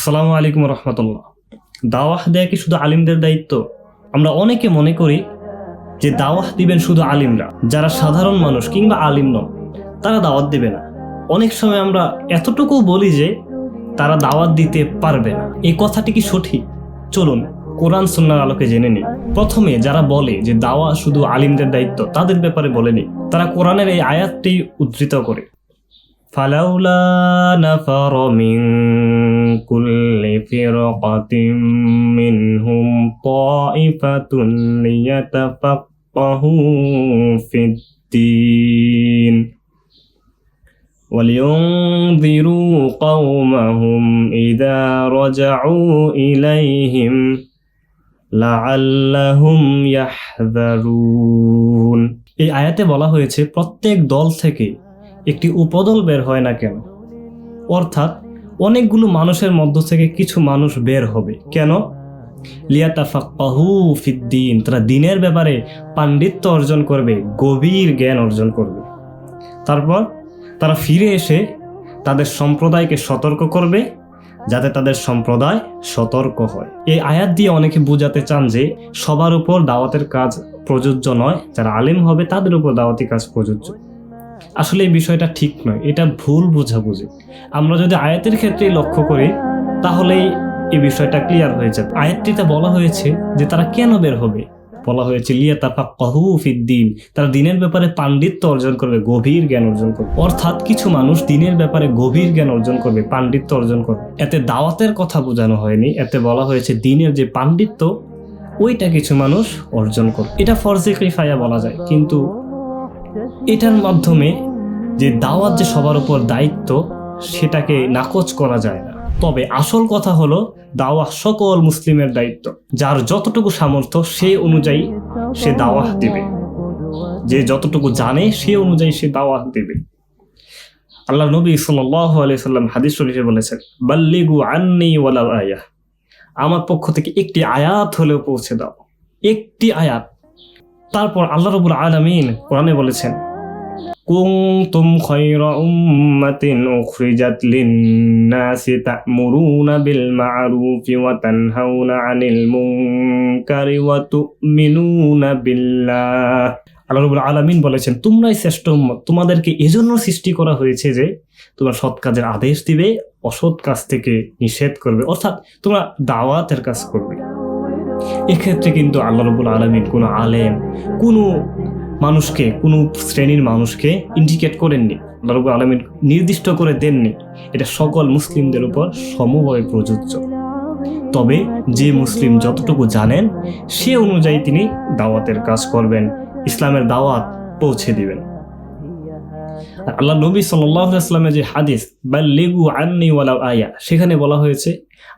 আসসালামু আলাইকুম রহমতুল্লাহ। দাওয়াহ দেয়া কি শুধু আলিমদের দায়িত্ব? আমরা অনেকে মনে করি যে দাওয়াহ দিবেন শুধু আলিমরা, যারা সাধারণ মানুষ কিংবা আলিম নন তারা দাওয়াত দিবে না। অনেক সময় আমরা এতটুকু বলি যে তারা দাওয়াত দিতে পারবে না। এই কথাটি কি সঠিক? চলুন কোরআন সুন্নাহর আলোকে জেনে নিই। প্রথমে যারা বলে যে দাওয়া শুধু আলিমদের দায়িত্ব, তাদের ব্যাপারে বলে নিই। তারা কোরআনের এই আয়াতটি উদ্ধৃত করে, ফালাউলা নাফারা মিন কুল্লি ফিরকাতিন মিনহুম তাইফাতুন লিয়াতাফাক্কাহু ফিদ্দীন ওয়ালিউনযিরু কওমাহুম ইযা রাজাউ ইলাইহিম লাআল্লাহুম ইয়াহযারুন। এই আয়াতে বলা হয়েছে প্রত্যেক দল থেকে একটি উপদল বের হয় না কেন, অর্থাৎ অনেকগুলো মানুষের মধ্য থেকে কিছু মানুষ বের হবে কেন? লিয়াতাফাক্কাহু ফিদ্দীন, তারা দ্বীনের ব্যাপারে পাণ্ডিত্য অর্জন করবে, গভীর জ্ঞান অর্জন করবে। তারপর তারা ফিরে এসে তাদের সম্প্রদায়কে সতর্ক করবে যাতে তাদের সম্প্রদায় সতর্ক হয়। এই আয়াত দিয়ে অনেকে বোঝাতে চান যে সবার উপর দাওয়াতের কাজ প্রযোজ্য নয়, যারা আলেম হবে তাদের উপর দাওয়াতি কাজ প্রযোজ্য। আসলে এই বিষয়টা ঠিক নয়, এটা ভুল বোঝাবুঝি। আমরা যদি আয়াতের ক্ষেত্রেই লক্ষ্য করি তাহলেই এই বিষয়টা ক্লিয়ার হয়ে যাবে। আয়াতটিতে বলা হয়েছে যে তারা কেন বের হবে, বলা হয়েছে লিয়াতাফাক্কাহু ফিদ্দীন, তারা দ্বীনের ব্যাপারে পাণ্ডিত্য অর্জন করবে, গভীর জ্ঞান অর্জন করবে। অর্থাৎ কিছু মানুষ দ্বীনের ব্যাপারে গভীর জ্ঞান অর্জন করবে, পাণ্ডিত্য অর্জন করবে। এতে দাওয়াতের কথা বোঝানো হয়নি, এতে বলা হয়েছে দ্বীনের যে পাণ্ডিত্য ওইটা কিছু মানুষ অর্জন করবে। এটা ফরজে কিফায়া বলা যায়, কিন্তু এটার মাধ্যমে যে দাওয়াত যে সবার উপর দায়িত্ব সেটাকে নাকচ করা যায় না। তবে আসল কথা হলো দাওয়াত সকল মুসলিমের দায়িত্ব। যার যতটুকু সামর্থ্য সে অনুযায়ী সে দাওয়াত দিবে, যে যতটুকু জানে সে অনুযায়ী সে দাওয়াত দিবে। আল্লাহ নবী সাল্লাল্লাহু আলাইহি সাল্লাম হাদিস শরীফে বলেছেন, বাল্লিগু আন্নী ওয়ালাউ আয়াহ, আমার পক্ষ থেকে একটি আয়াত হলেও পৌঁছে দাও, একটি আয়াত। তারপর আল্লাহ রাব্বুল আলামিন কোরআনে বলেছেন, কুনতুম খায়রা উম্মাতিন উখরিজাত লিন-নাসি তা'মুরুনা বিল মা'রুফি ওয়া তানহাউনা আনিল মুনকারি ওয়া তু'মিনুনা বিল্লাহ। আল্লাহ রাব্বুল আলামিন বলেছেন, তোমরাই শ্রেষ্ঠ উম্মত, তোমাদেরকে এজন্য সৃষ্টি করা হয়েছে যে তোমরা সৎ কাজের আদেশ দিবে, অসৎ কাজ থেকে নিষেধ করবে, অর্থাৎ তোমরা দাওয়াতের কাজ করবে। এক্ষেত্রে কিন্তু আল্লাহ রাব্বুল আলামিন কোনো আলেম, কোনো মানুষকে, কোনো শ্রেণীর মানুষকে ইন্ডিকেট করেননি, আল্লাহ রাব্বুল আলামিন নির্দিষ্ট করে দেননি। এটা সকল মুসলিমদের উপর সমভাবে প্রযোজ্য। তবে যে মুসলিম যতটুকু জানেন সে অনুযায়ী তিনি দাওয়াতের কাজ করবেন, ইসলামের দাওয়াত পৌঁছে দিবেন। আল্লাহ নবী সাল্লাল্লাহু আলাইহি ওয়াসাল্লামের যে হাদিস বাল্লিগু আন্নী ওয়ালাউ আয়া, সেখানে বলা হয়েছে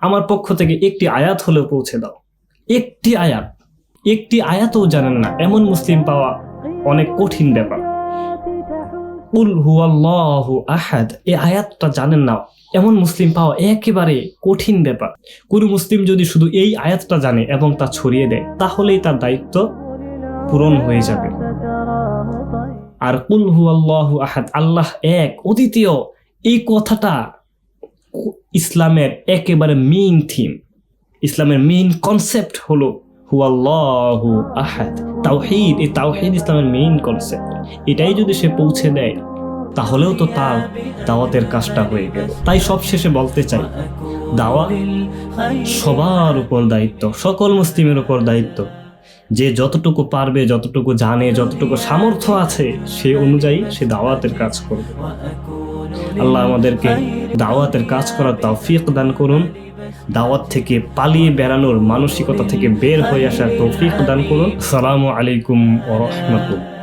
আমার পক্ষ থেকে একটি আয়াত হলেও পৌঁছে দাও। একটি আয়াত, একটি আয়াতও জানেন না এমন মুসলিম পাওয়া অনেক কঠিন ব্যাপার। কুল হুয়াল্লাহু আহাদ, এই আয়াতটা জানেন না এমন মুসলিম পাওয়া একেবারে কঠিন ব্যাপার। কোন মুসলিম যদি শুধু এই আয়াতটা জানে এবং তা ছড়িয়ে দেয় তাহলেই তার দায়িত্ব পূরণ হয়ে যাবে। আর কুল হুয়াল্লাহু আহাদ, আল্লাহ এক, অদ্বিতীয়, এই কথাটা ইসলামের একেবারে মেইন থিম, ইসলামের মেইন কনসেপ্ট হলো হুয়াল্লাহু আহাদ, তাওহীদ। এই তাওহীদ ইসলামের মেইন কনসেপ্ট। এটাই যদি সে পৌঁছে দেয় তাহলেও তো তার দাওয়াতের কাজটা হয়ে গেল। তাই সবশেষে বলতে চাই, দাওয়াত সবার উপর দায়িত্ব, সকল মুসলিমের উপর দায়িত্ব। যে যতটুকু পারবে, যতটুকু জানে, যতটুকু সামর্থ্য আছে সে অনুযায়ী সে দাওয়াতের কাজ করবে। আল্লাহ আমাদেরকে দাওয়াতের কাজ করার তৌফিক দান করুন, দাওয়াত থেকে পালিয়ে বেড়ানোর মানসিকতা থেকে বের হয়ে আসার তৌফিক দান করুন। আসসালামু আলাইকুম ওয়া রাহমাতুল্লাহ।